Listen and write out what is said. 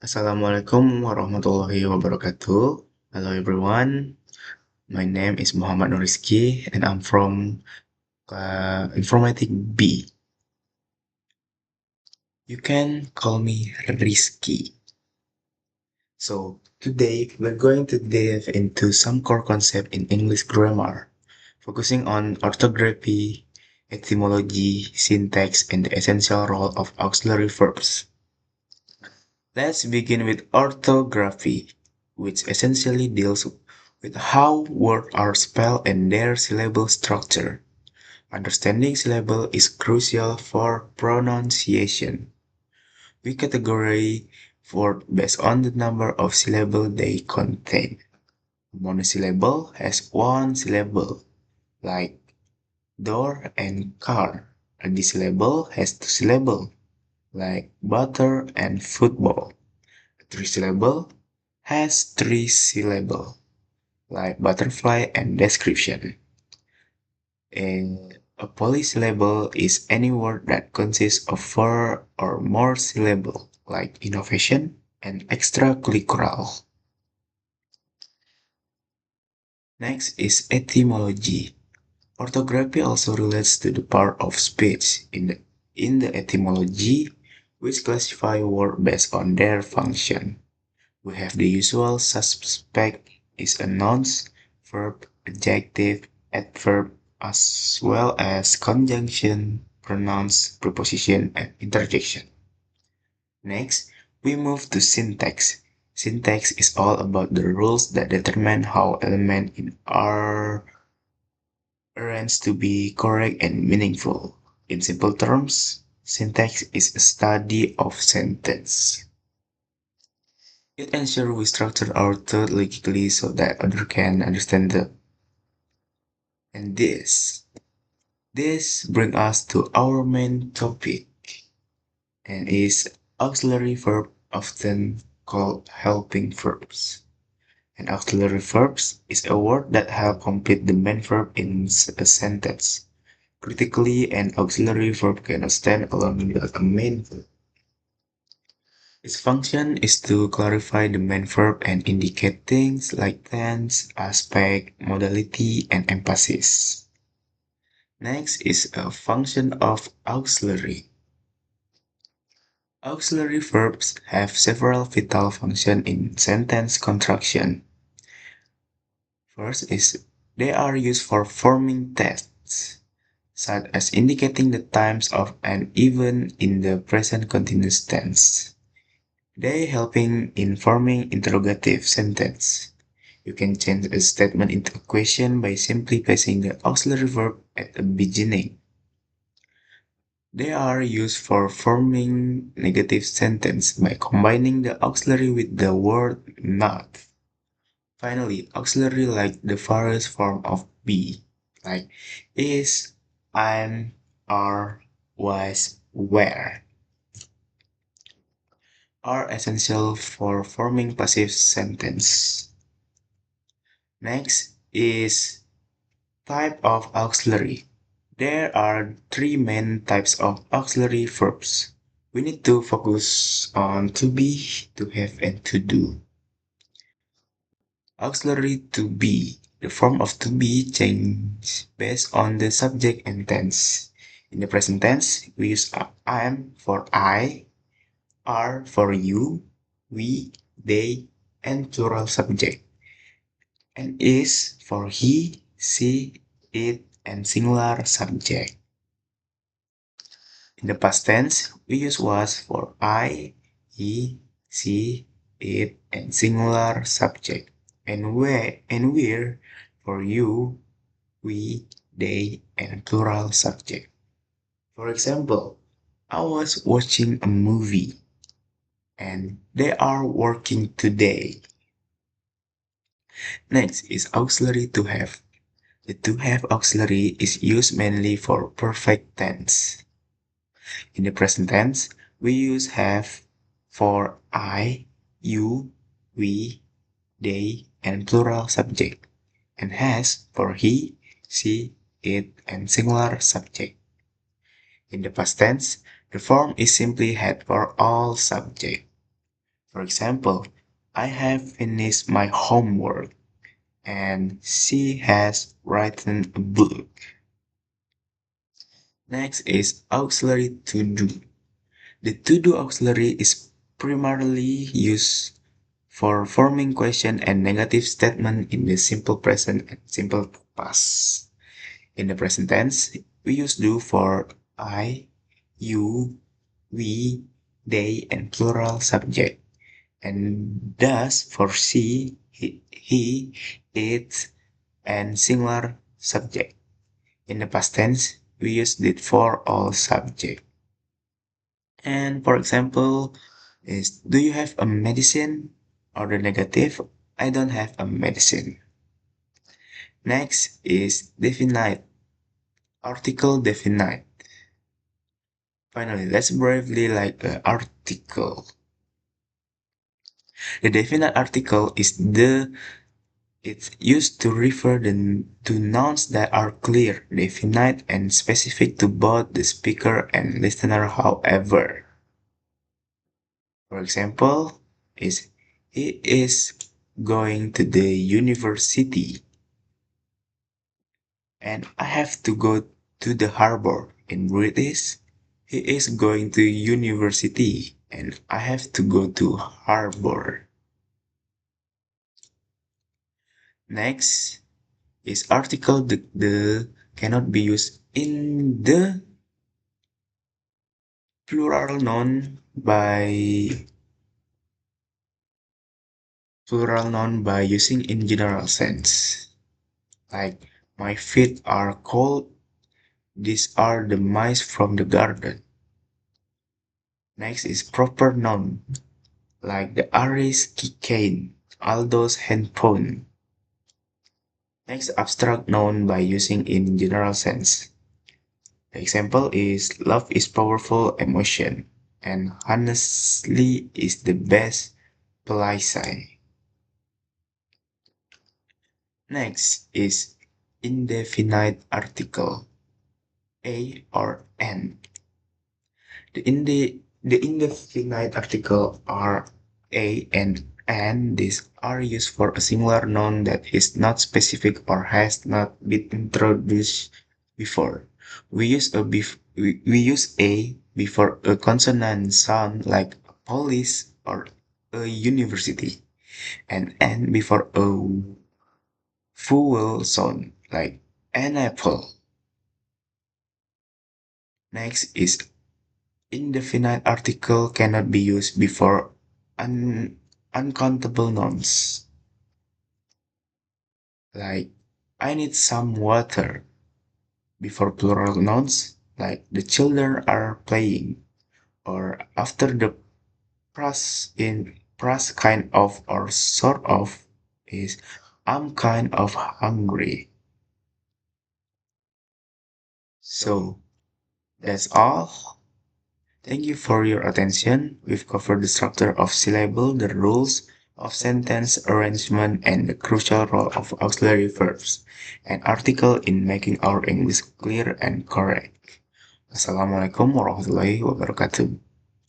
Assalamualaikum warahmatullahi wabarakatuh. Hello everyone. My name is Muhammad Nuriski and I'm from Informatic B. You can call me Rizky. So today we're going to dive into some core concept in English grammar, focusing on orthography, etymology, syntax, and the essential role of auxiliary verbs. Let's begin with orthography, which essentially deals with how words are spelled and their syllable structure. Understanding syllable is crucial for pronunciation. We categorize words based on the number of syllables they contain. A monosyllable has one syllable, like door and car. A dissyllable has two syllables, like butter and football. Three-syllable has three syllables, like butterfly and description. A polysyllable is any word that consists of four or more syllables, like innovation and extracurricular. Next is etymology. Orthography also relates to the part of speech in the etymology, which classify words based on their function. We have the usual suspect is a nouns, verb, adjective, adverb, as well as conjunction, pronouns, preposition, and interjection. Next, we move to syntax. Syntax is all about the rules that determine how elements in are arranged to be correct and meaningful. In simple terms, syntax is a study of sentence. It ensures we structure our thought logically so that others can understand them. And this brings us to our main topic and is auxiliary verb, often called helping verbs. An auxiliary verbs is a word that help complete the main verb in a sentence. Critically, an auxiliary verb cannot stand alone without a main verb. Its function is to clarify the main verb and indicate things like tense, aspect, modality, and emphasis. Next is a function of auxiliary. Auxiliary verbs have several vital functions in sentence construction. First is they are used for forming texts, such as indicating the times of an event in the present continuous tense. They helping in forming interrogative sentence. You can change a statement into a question by simply placing the auxiliary verb at the beginning. They are used for forming negative sentence by combining the auxiliary with the word not. Finally, auxiliary like the various form of be, like is, am, are, was, were, are essential for forming passive sentence. Next is type of auxiliary. There are three main types of auxiliary verbs. We need to focus on to be, to have, and to do. Auxiliary to be. The form of to be changes based on the subject and tense. In the present tense, we use am for I, are for you, we, they, and plural subject, and is for he, she, it, and singular subject. In the past tense, we use was for I, he, she, it, and singular subject, and where and where for you, we, they, and plural subject. For example, I was watching a movie, and they are working today. Next is auxiliary to have. The to have auxiliary is used mainly for perfect tense. In the present tense, we use have for I, you, we, they, and plural subject, and has for he, she, it, and singular subject. In the past tense, the form is simply had for all subject. For example, I have finished my homework and she has written a book. Next is auxiliary to do. The to do auxiliary is primarily used for forming question and negative statement in the simple present and simple past. In the present tense, we use do for I, you, we, they, and plural subject, and does for she, it, and singular subject. In the past tense, we use did for all subject. And for example, is do you have a medicine? Or the negative, I don't have a medicine. Next is definite, article definite. Finally, let's briefly like the article. The definite article is it's used to refer to nouns that are clear, definite, and specific to both the speaker and listener. However, for example, is he is going to the university, and I have to go to the harbor. In British, he is going to university, and I have to go to harbor. Next is article the cannot be used in the by plural noun by using in general sense. Like my feet are cold. These are the mice from the garden. Next is proper noun like the Aries keychain, Aldo's handphone. Next abstract noun by using in general sense. The example is love is powerful emotion and honestly is the best Pelisai. Next is indefinite article a or an. The indefinite article are a and an. These are used for a singular noun that is not specific or has not been introduced before. We use a before a consonant sound like police or a university, and an before a vowel sound like an apple. Next is indefinite article cannot be used before uncountable nouns like I need some water before plural nouns like the children are playing or after the pras kind of or sort of is I'm kind of hungry. So that's all. Thank you for your attention. We've covered the structure of syllable, the rules of sentence arrangement, and the crucial role of auxiliary verbs and article in making our English clear and correct. Assalamualaikum warahmatullahi wabarakatuh.